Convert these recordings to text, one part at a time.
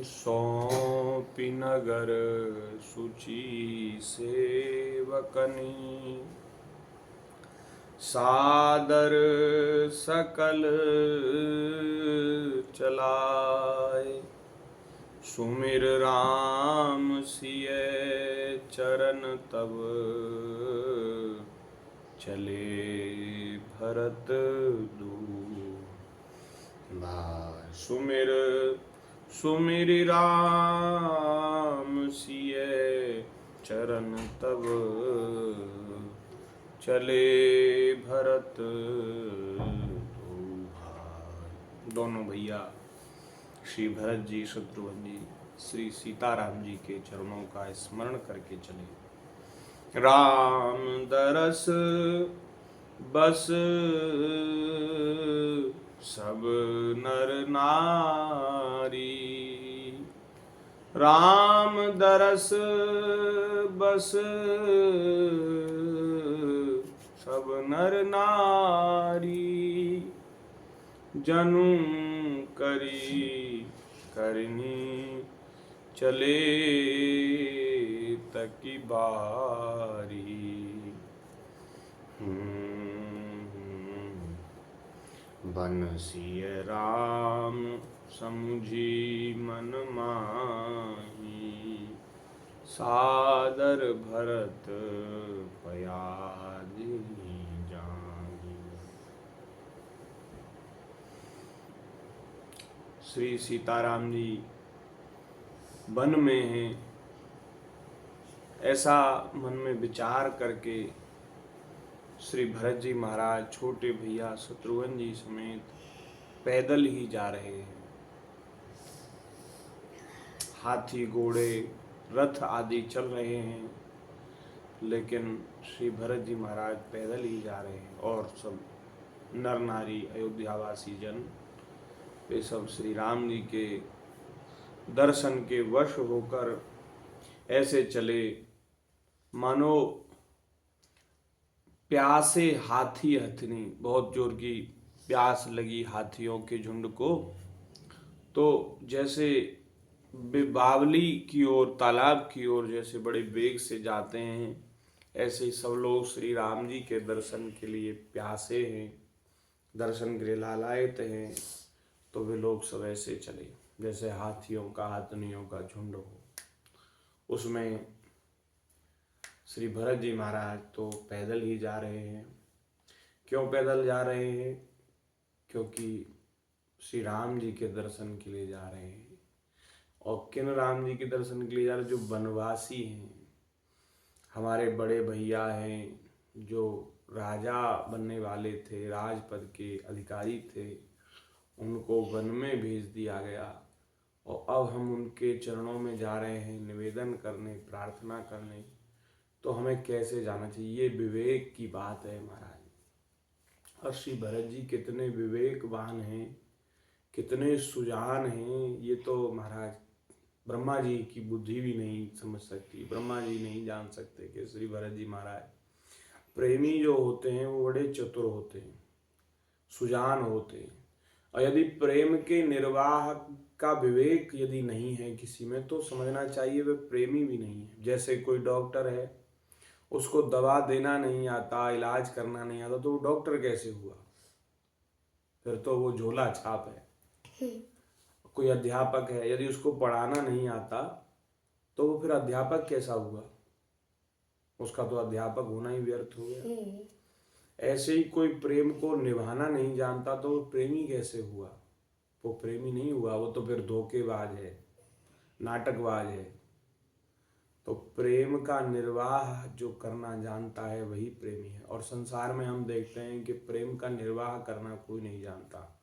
सौंपी नगर सुचि सेवकनी, सादर सकल चलाए। सुमिर राम सिय चरण तब, चले भरत दूर। सुमिर राम सिय चरण तब, चले भरत दूर। दोनों भैया श्री भरत जी, शत्रुघ्न जी, श्री सीताराम जी के चरणों का स्मरण करके चले। राम दरस बस सब नर नारी, राम दरस बस सब नर नारी। जनु करी करनी, चले तकी बारी। बनसिय राम समुझी मन माही, सादर भरत पयादि जाही। श्री सीताराम जी वन में हैं, ऐसा मन में विचार करके श्री भरत जी महाराज छोटे भैया शत्रुघ्न जी समेत पैदल ही जा रहे हैं। हाथी घोड़े रथ आदि चल रहे हैं, लेकिन श्री भरत जी महाराज पैदल ही जा रहे हैं। और सब नर नारी अयोध्यावासी जन वे सब श्री राम जी के दर्शन के वश होकर ऐसे चले मानो प्यासे हाथी हथनी। बहुत जोर की प्यास लगी हाथियों के झुंड को, तो जैसे बावली की ओर, तालाब की ओर जैसे बड़े वेग से जाते हैं, ऐसे ही सब लोग श्री राम जी के दर्शन के लिए प्यासे हैं, दर्शन के लिए लालायित हैं। तो वे लोग सब ऐसे चले जैसे हाथियों का, हाथनियों का झुंड हो। उसमें श्री भरत जी महाराज तो पैदल ही जा रहे हैं। क्यों पैदल जा रहे हैं? क्योंकि श्री राम जी के दर्शन के लिए जा रहे हैं। और किन राम जी के दर्शन के लिए जा रहे हैं? जो वनवासी हैं, हमारे बड़े भैया हैं, जो राजा बनने वाले थे, राजपद के अधिकारी थे, उनको वन में भेज दिया गया। और अब हम उनके चरणों में जा रहे हैं निवेदन करने, प्रार्थना करने। तो हमें कैसे जाना चाहिए? ये विवेक की बात है महाराज। और श्री भरत जी कितने विवेकवान हैं, कितने सुजान हैं, ये तो महाराज ब्रह्मा जी की बुद्धि भी नहीं समझ सकती। ब्रह्मा जी नहीं जान सकते कि श्री भरत जी महाराज प्रेमी जो होते हैं वो बड़े चतुर होते हैं, सुजान होते हैं। और यदि प्रेम के निर्वाह का विवेक यदि नहीं है किसी में, तो समझना चाहिए वे प्रेमी भी नहीं है। जैसे कोई डॉक्टर है, उसको दवा देना नहीं आता, इलाज करना नहीं आता, तो वो डॉक्टर कैसे हुआ? फिर तो वो झोला छाप है। कोई अध्यापक है, यदि उसको पढ़ाना नहीं आता तो वो फिर अध्यापक कैसा हुआ? उसका तो अध्यापक होना ही व्यर्थ हो गया। ऐसे ही कोई प्रेम को निभाना नहीं जानता तो वो प्रेमी कैसे हुआ? वो प्रेमी नहीं हुआ, वो तो फिर धोखेबाज है, नाटकबाज है। तो प्रेम का निर्वाह जो करना जानता है वही प्रेमी है। और संसार में हम देखते हैं कि प्रेम का निर्वाह करना कोई नहीं जानता।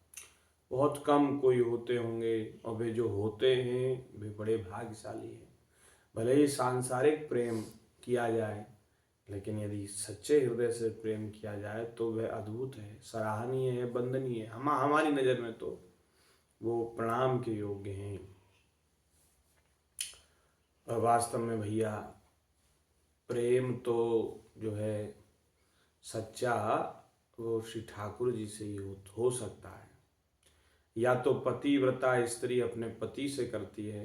बहुत कम कोई होते होंगे, और वे जो होते हैं वे बड़े भाग्यशाली हैं। भले ही सांसारिक प्रेम किया जाए, लेकिन यदि सच्चे हृदय से प्रेम किया जाए तो वह अद्भुत है, सराहनीय है, वंदनीय है। हमारी नज़र में तो वो प्रणाम के योग्य हैं। और वास्तव में भैया प्रेम तो जो है सच्चा, वो श्री ठाकुर जी से ही हो सकता है। या तो पतिव्रता स्त्री अपने पति से करती है,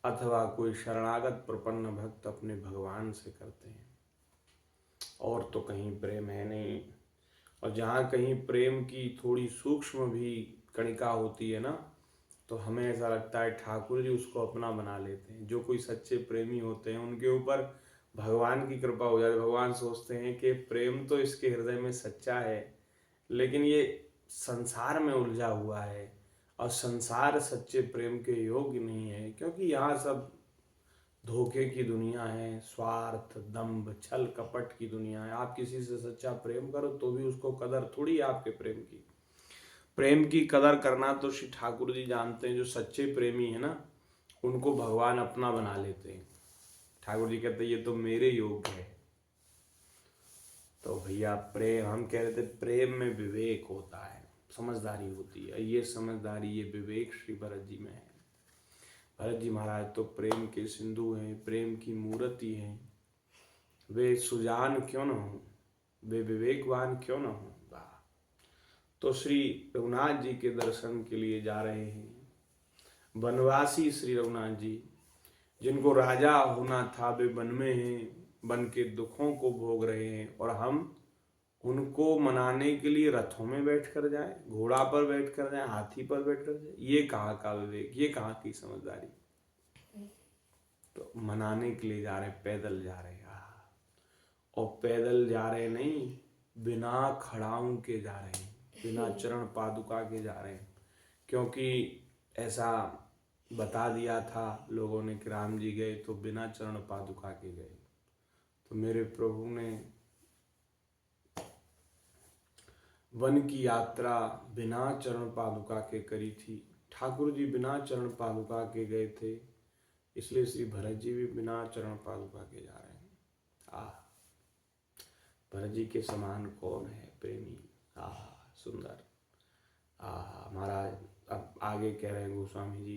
अथवा कोई शरणागत प्रपन्न भक्त अपने भगवान से करते हैं, और तो कहीं प्रेम है नहीं। और जहाँ कहीं प्रेम की थोड़ी सूक्ष्म भी कणिका होती है ना, तो हमें ऐसा लगता है ठाकुर जी उसको अपना बना लेते हैं। जो कोई सच्चे प्रेमी होते हैं उनके ऊपर भगवान की कृपा हो जाती है। भगवान सोचते हैं कि प्रेम तो इसके हृदय में सच्चा है, लेकिन ये संसार में उलझा हुआ है, और संसार सच्चे प्रेम के योग्य नहीं है, क्योंकि यहाँ सब धोखे की दुनिया है, स्वार्थ, दंभ, छल कपट की दुनिया है। आप किसी से सच्चा प्रेम करो तो भी उसको कदर थोड़ी है आपके प्रेम की। प्रेम की कदर करना तो श्री ठाकुर जी जानते हैं। जो सच्चे प्रेमी है ना, उनको भगवान अपना बना लेते हैं। ठाकुर जी कहते हैं ये तो मेरे योग्य है। तो भैया प्रेम, हम कह रहे थे प्रेम में विवेक होता है, समझदारी होती है। ये समझदारी, ये विवेक श्री भरत जी में है। भरत जी महाराज तो प्रेम के सिंधु हैं, प्रेम की मूर्ति हैं। वे सुजान क्यों न हो, वे विवेकवान क्यों न हो। तो श्री रघुनाथ जी के दर्शन के लिए जा रहे हैं। वनवासी श्री रघुनाथ जी, जिनको राजा होना था, वे वन में हैं, वन के दुखों को भोग रहे हैं, और हम उनको मनाने के लिए रथों में बैठ कर जाएं, घोड़ा पर बैठ कर जाएं, हाथी पर बैठ कर जाएं। ये कहाँ का विवेक, ये कहाँ की समझदारी। तो मनाने के लिए जा रहे, पैदल जा रहे हैं। और पैदल जा रहे नहीं, बिना खड़ाऊं के जा रहे हैं, बिना चरण पादुका के जा रहे हैं। क्योंकि ऐसा बता दिया था लोगों ने कि राम जी गए तो बिना चरण पादुका के गए। तो मेरे प्रभु ने वन की यात्रा बिना चरण पादुका के करी थी। ठाकुर जी बिना चरण पादुका के गए थे, इसलिए श्री भरत जी भी बिना चरण पादुका के जा रहे हैं। भरत जी के समान कौन है प्रेमी। सुंदर। महाराज अब आगे कह रहे हैं गोस्वामी जी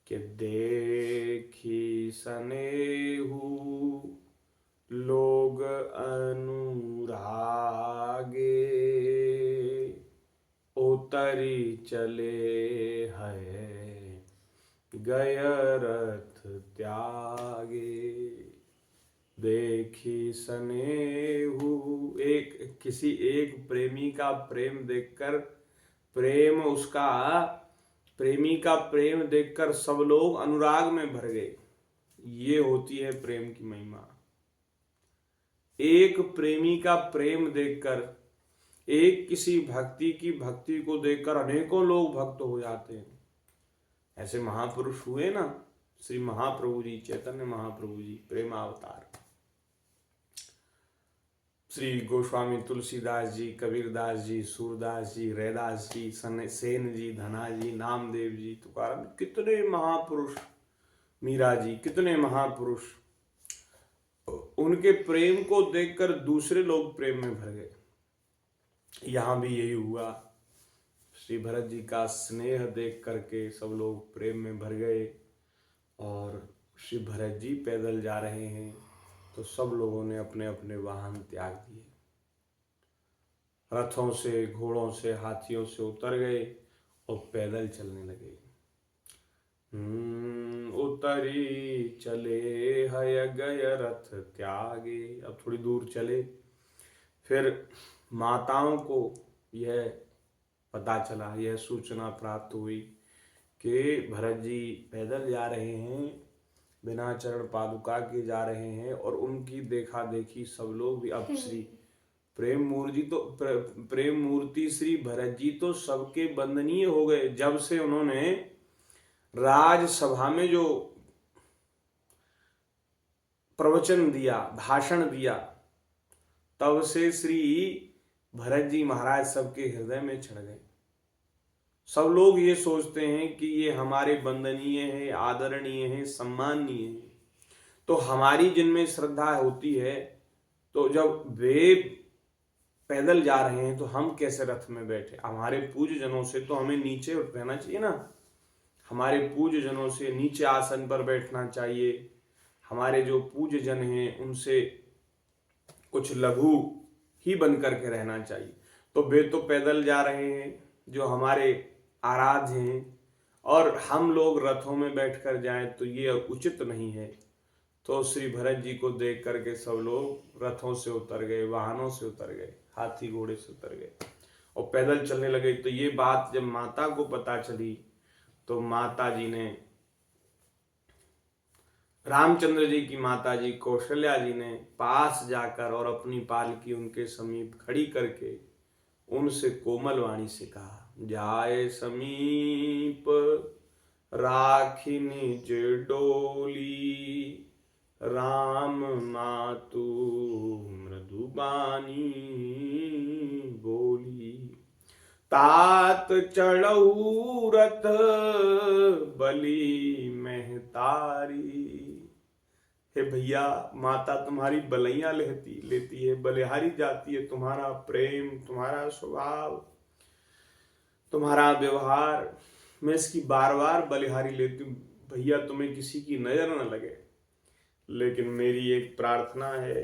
कि देखी सनेहु लोग अनुरागे, उतरी चले है गय रथ त्यागे। देखी सनेहु, एक किसी एक प्रेमी का प्रेम देखकर, प्रेमी का प्रेम देखकर सब लोग अनुराग में भर गए। ये होती है प्रेम की महिमा। एक प्रेमी का प्रेम देखकर, एक किसी भक्ति की भक्ति को देखकर अनेकों लोग भक्त हो जाते हैं। ऐसे महापुरुष हुए ना, श्री महाप्रभु जी, चैतन्य महाप्रभु जी प्रेमावतार, श्री गोस्वामी तुलसीदास जी, कबीरदास जी, सूरदास जी, रैदास जी, सेन जी, धना जी, नामदेव जी, तुकाराम, कितने महापुरुष, मीरा जी, कितने महापुरुष, उनके प्रेम को देखकर दूसरे लोग प्रेम में भर गए। यहाँ भी यही हुआ। श्री भरत जी का स्नेह देख करके सब लोग प्रेम में भर गए। और श्री भरत जी पैदल जा रहे हैं, तो सब लोगों ने अपने अपने वाहन त्याग दिए, रथों से, घोड़ों से, हाथियों से उतर गए और पैदल चलने लगे। उतरी चले है गय रथ त्यागे। अब थोड़ी दूर चले, फिर माताओं को यह पता चला, यह सूचना प्राप्त हुई कि भरत जी पैदल जा रहे हैं, बिना चरण पादुका के जा रहे हैं, और उनकी देखा देखी सब लोग भी। अब श्री प्रेम मूर्ति श्री भरत जी तो सबके वंदनीय हो गए। जब से उन्होंने राजसभा में जो प्रवचन दिया, भाषण दिया, तब से श्री भरत जी महाराज सबके हृदय में चढ़ गए। सब लोग ये सोचते हैं कि ये हमारे वंदनीय हैं, आदरणीय हैं, सम्माननीय हैं। तो हमारी जिनमें श्रद्धा होती है, तो जब वे पैदल जा रहे हैं तो हम कैसे रथ में बैठे। हमारे पूज्य जनों से तो हमें नीचे रहना चाहिए ना, हमारे पूज्य जनों से नीचे आसन पर बैठना चाहिए। हमारे जो पूज्य जन हैं उनसे कुछ लघु ही बन करके रहना चाहिए। तो वे तो पैदल जा रहे हैं, जो हमारे आराध्य हैं और हम लोग रथों में बैठकर जाएं तो ये उचित नहीं है। तो श्री भरत जी को देख करके सब लोग रथों से उतर गए, वाहनों से उतर गए, हाथी घोड़े से उतर गए और पैदल चलने लगे। तो ये बात जब माता को पता चली तो माता जी ने, रामचंद्र जी की माता जी कौशल्या जी ने पास जाकर और अपनी पालकी उनके समीप खड़ी करके उनसे कोमल वाणी से कहा, जाए समीप राखी निज डोली, राम मातु मृदुबानी बोली, तात चढ़ऊ रथ बलि महतारी। हे भैया, माता तुम्हारी बलैया लेती है, बलिहारी जाती है। तुम्हारा प्रेम, तुम्हारा स्वभाव, तुम्हारा व्यवहार, मैं इसकी बार बार बलिहारी लेती हूँ भैया, तुम्हें किसी की नजर न लगे। लेकिन मेरी एक प्रार्थना है,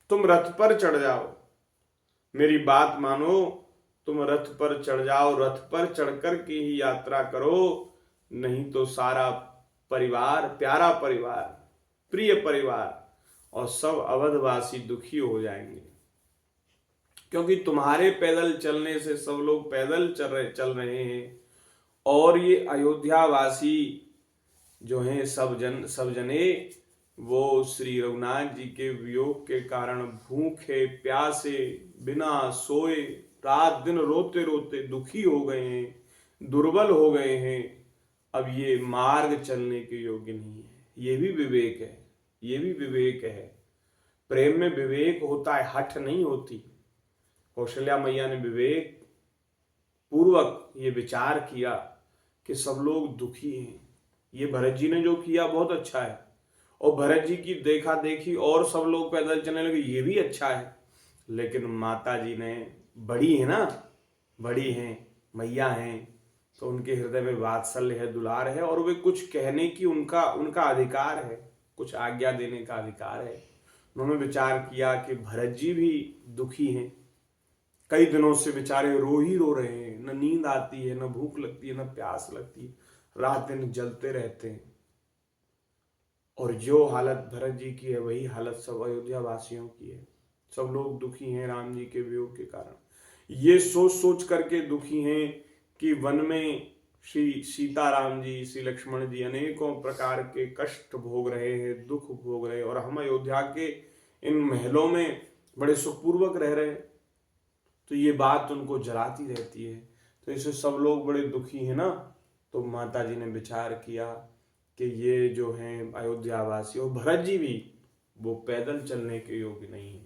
तुम रथ पर चढ़ जाओ, मेरी बात मानो, तुम रथ पर चढ़ जाओ, रथ पर चढ़कर के ही यात्रा करो, नहीं तो सारा परिवार, प्यारा परिवार, प्रिय परिवार और सब अवधवासी दुखी हो जाएंगे। क्योंकि तुम्हारे पैदल चलने से सब लोग पैदल चल रहे हैं और ये अयोध्यावासी जो हैं सब जने वो श्री रघुनाथ जी के वियोग के कारण भूखे प्यासे बिना सोए रात दिन रोते रोते दुखी हो गए हैं, दुर्बल हो गए हैं। अब ये मार्ग चलने के योग्य नहीं है। ये भी विवेक है, ये भी विवेक है। प्रेम में विवेक होता है, हठ नहीं होती। कौशल्या मैया ने विवेक पूर्वक ये विचार किया कि सब लोग दुखी हैं। ये भरत जी ने जो किया बहुत अच्छा है और भरत जी की देखा देखी और सब लोग पैदल चलने लगे, ये भी अच्छा है। लेकिन माता जी ने, बड़ी है ना, बड़ी हैं, मैया हैं, तो उनके हृदय में वात्सल्य है, दुलार है और वे कुछ कहने की उनका अधिकार है, कुछ आज्ञा देने का अधिकार है। उन्होंने विचार किया कि भरत जी भी दुखी हैं, कई दिनों से बेचारे रो ही रो रहे हैं, न नींद आती है, न भूख लगती है, न प्यास लगती है, रात दिन जलते रहते हैं। और जो हालत भरत जी की है वही हालत सब अयोध्या वासियों की है। सब लोग दुखी हैं राम जी के वियोग के कारण। ये सोच सोच करके दुखी हैं कि वन में श्री सीताराम जी, श्री लक्ष्मण जी अनेकों प्रकार के कष्ट भोग रहे हैं, दुख भोग रहे हैं और हम अयोध्या के इन महलों में बड़े सुखपूर्वक रह रहे हैं। तो ये बात उनको जलाती रहती है। तो इससे सब लोग बड़े दुखी हैं ना। तो माता जी ने विचार किया कि ये जो हैं अयोध्यावासी और भरत जी भी, वो पैदल चलने के योग्य नहीं है।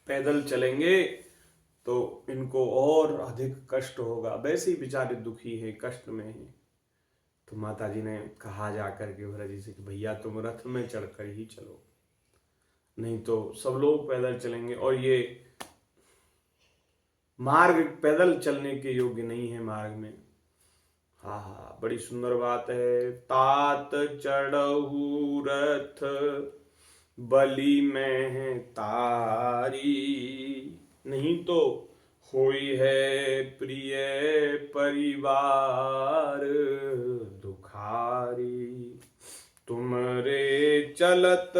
पैदल चलेंगे तो इनको और अधिक कष्ट होगा, वैसे ही बेचारे दुखी हैं, कष्ट में हैं। तो माता जी ने कहा जाकर के भरत जी से कि भैया तुम रथ में चढ़कर ही चलो, नहीं तो सब लोग पैदल चलेंगे और ये मार्ग पैदल चलने के योग्य नहीं है मार्ग में। हाँ हाँ, बड़ी सुंदर बात है। तात चढ़ऊ रथ बलि में तारी, नहीं तो होई है प्रिय परिवार दुखारी, तुमरे चलत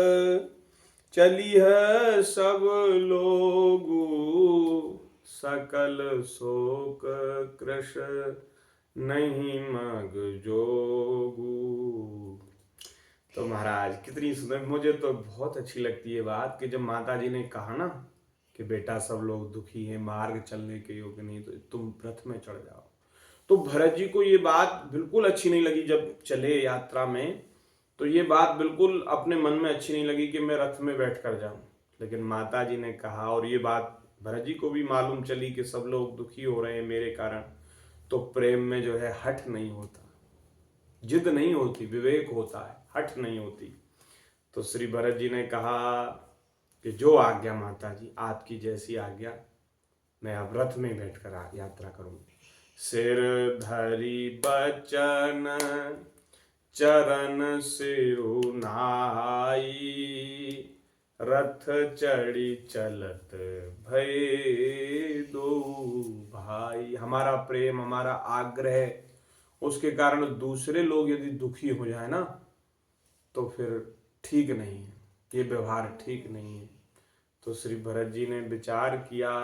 चली है सब लोगू, सकल शोक कृश नहीं मग जोगू। तो महाराज कितनी सुंदर, मुझे तो बहुत अच्छी लगती है बात कि जब माता जी ने कहा ना कि बेटा सब लोग दुखी हैं, मार्ग चलने के योग्य नहीं, तो तुम रथ में चढ़ जाओ। तो भरत जी को ये बात बिल्कुल अच्छी नहीं लगी। जब चले यात्रा में तो ये बात बिल्कुल अपने मन में अच्छी नहीं लगी कि मैं रथ में बैठ कर जाऊं। लेकिन माता जी ने कहा और ये बात भरत जी को भी मालूम चली कि सब लोग दुखी हो रहे हैं मेरे कारण। तो प्रेम में जो है हठ नहीं होता, जिद नहीं होती, विवेक होता है, हठ नहीं होती। तो श्री भरत जी ने कहा कि जो आज्ञा माता जी, आपकी जैसी आज्ञा, मैं अब रथ में बैठकर यात्रा करूंगी। सिर धरी बचन चरण सिरु नाई, रथ चढ़ी चलत भये दो भाई। हमारा प्रेम, हमारा आग्रह, उसके कारण दूसरे लोग यदि दुखी हो जाए ना, तो फिर ठीक नहीं है, ये व्यवहार ठीक नहीं है। तो श्री भरत जी ने विचार किया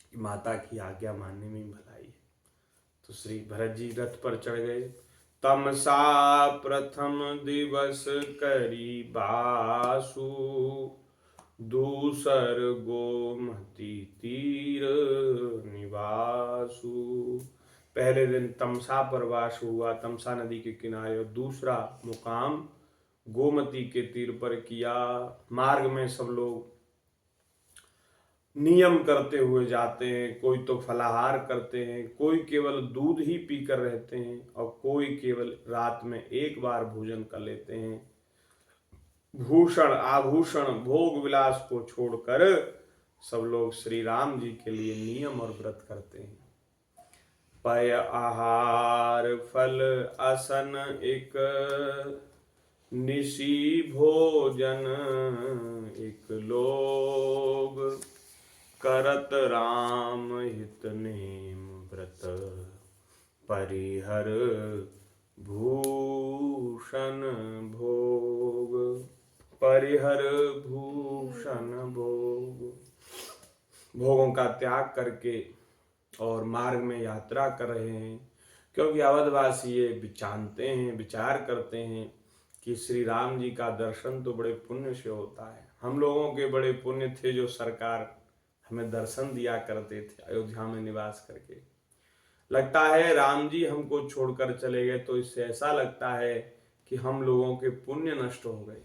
कि माता की आज्ञा मानने में भलाई है। तो श्री भरत जी रथ पर चढ़ गए। तमसा प्रथम दिवस करी बासु, दूसर गोमती तीर निवासु। पहले दिन तमसा पर वास हुआ, तमसा नदी के किनारे, और दूसरा मुकाम गोमती के तीर पर किया। मार्ग में सब लोग नियम करते हुए जाते हैं, कोई तो फलाहार करते हैं, कोई केवल दूध ही पीकर रहते हैं, और कोई केवल रात में एक बार भोजन कर लेते हैं। भूषण आभूषण भोग विलास को छोड़कर सब लोग श्री राम जी के लिए नियम और व्रत करते हैं। पय आहार फल असन एक, निशी भोजन एक लोग, करत राम हित नेम व्रत, परिहर भूषण भोग। परिहर भूषण भोग, भोगों का त्याग करके और मार्ग में यात्रा कर रहे हैं, क्योंकि अवधवासी ये जानते हैं, विचार करते हैं कि श्री राम जी का दर्शन तो बड़े पुण्य से होता है। हम लोगों के बड़े पुण्य थे जो सरकार हमें दर्शन दिया करते थे अयोध्या में निवास करके। लगता है राम जी हमको छोड़कर चले गए तो इससे ऐसा लगता है कि हम लोगों के पुण्य नष्ट हो गए।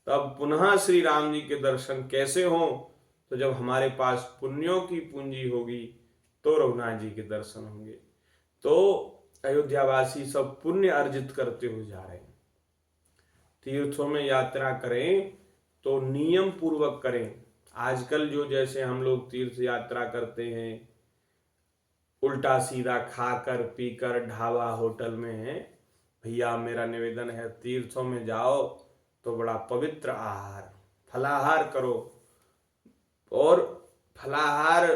तब पुनः श्री राम जी के दर्शन कैसे हों? तो जब हमारे पास पुण्यों की पूंजी होगी तो रघुनाथ जी के दर्शन होंगे। तो अयोध्यावासी सब पुण्य अर्जित करते हुए जा रहे हैं। तीर्थों में यात्रा करें तो नियम पूर्वक करें। आजकल जो जैसे हम लोग तीर्थ यात्रा करते हैं, उल्टा सीधा खाकर पीकर ढाबा होटल में है, भैया मेरा निवेदन है तीर्थों में जाओ तो बड़ा पवित्र आहार फलाहार करो, और फलाहार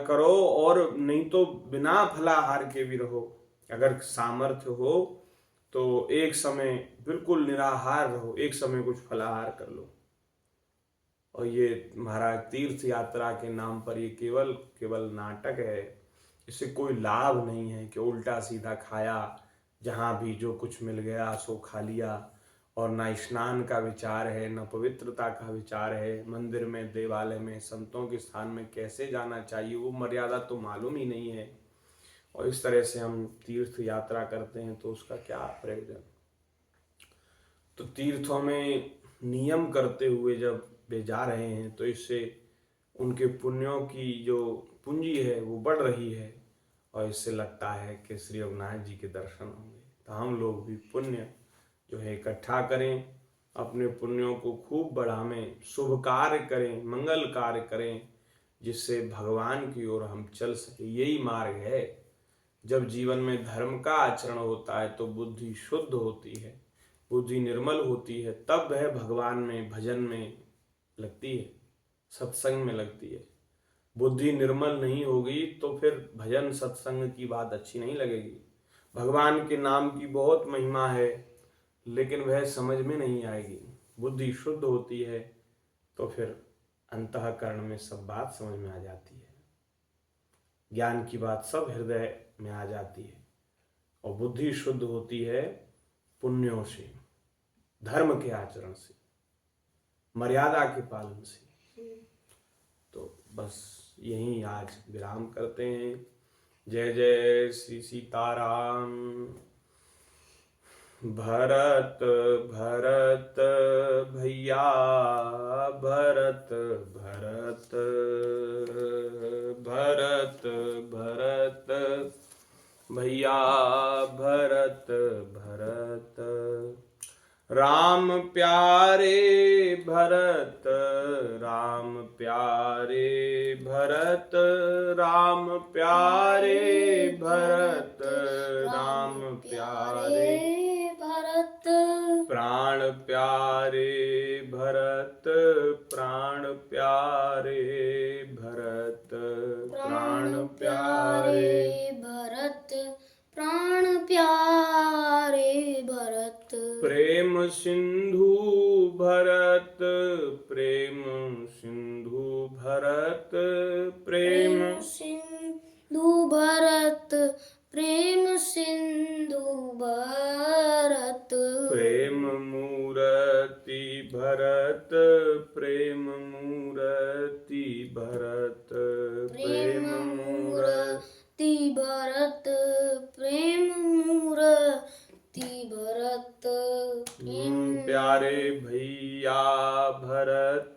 करो, और नहीं तो बिना फलाहार के भी रहो। अगर सामर्थ्य हो तो एक समय बिल्कुल निराहार रहो, एक समय कुछ फलाहार कर लो। और ये महाराज तीर्थ यात्रा के नाम पर ये केवल केवल नाटक है। इससे कोई लाभ नहीं है कि उल्टा सीधा खाया, जहाँ भी जो कुछ मिल गया सो खा लिया, और ना स्नान का विचार है, न पवित्रता का विचार है। मंदिर में, देवालय में, संतों के स्थान में कैसे जाना चाहिए वो मर्यादा तो मालूम ही नहीं है। और इस तरह से हम तीर्थ यात्रा करते हैं तो उसका क्या प्रयोजन। तो तीर्थों में नियम करते हुए जब वे जा रहे हैं तो इससे उनके पुण्यों की जो पूंजी है वो बढ़ रही है, और इससे लगता है कि श्री रघुनाथ जी के दर्शन होंगे। तो हम लोग भी पुण्य जो है इकट्ठा करें, अपने पुण्यों को खूब बढ़ावें, शुभ कार्य करें, मंगल कार्य करें, जिससे भगवान की ओर हम चल सके। यही मार्ग है। जब जीवन में धर्म का आचरण होता है तो बुद्धि शुद्ध होती है, बुद्धि निर्मल होती है, तब वह भगवान में, भजन में लगती है, सत्संग में लगती है। बुद्धि निर्मल नहीं होगी तो फिर भजन सत्संग की बात अच्छी नहीं लगेगी। भगवान के नाम की बहुत महिमा है, लेकिन वह समझ में नहीं आएगी। बुद्धि शुद्ध होती है तो फिर अंतःकरण में सब बात समझ में आ जाती है, ज्ञान की बात सब हृदय में आ जाती है। और बुद्धि शुद्ध होती है पुण्यों से, धर्म के आचरण से, मर्यादा के पालन से। तो बस यहीं आज विराम करते हैं। जय जय श्री सीताराम। भरत भरत भैया भरत भरत भरत भरत भैया भरत भरत। राम प्यारे भरत, राम प्यारे भरत, राम प्यारे भरत, राम प्यारे भरत। प्राण प्यारे भरत, प्राण प्यारे भरत, प्राण प्यारे भरत, प्राण प्यारे भरत। प्रेम सिंधु भरत, प्रेम सिंधु भरत, प्रेम सिंधु भरत, प्रेम सिंधु भरत। प्रेम मूरति भरत, प्रेम मूरति भरत, प्रेम मूरति भरत, प्रेम मूरति भरत। प्यारे भैया भरत,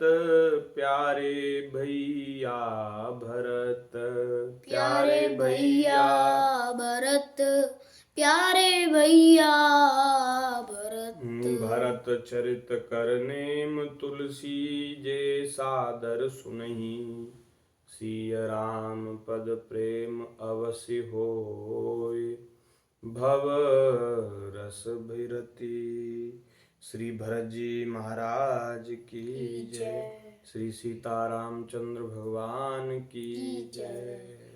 प्यारे भैया भरत, प्यारे भैया भरत, प्यारे भैया भरत। भरत चरित करनेम तुलसी जे सादर सुनहि, सिय राम पद प्रेम अवसि होय, भव रस भैरती। श्री भरत जी महाराज की जय। श्री सीतारामचंद्र भगवान की जय।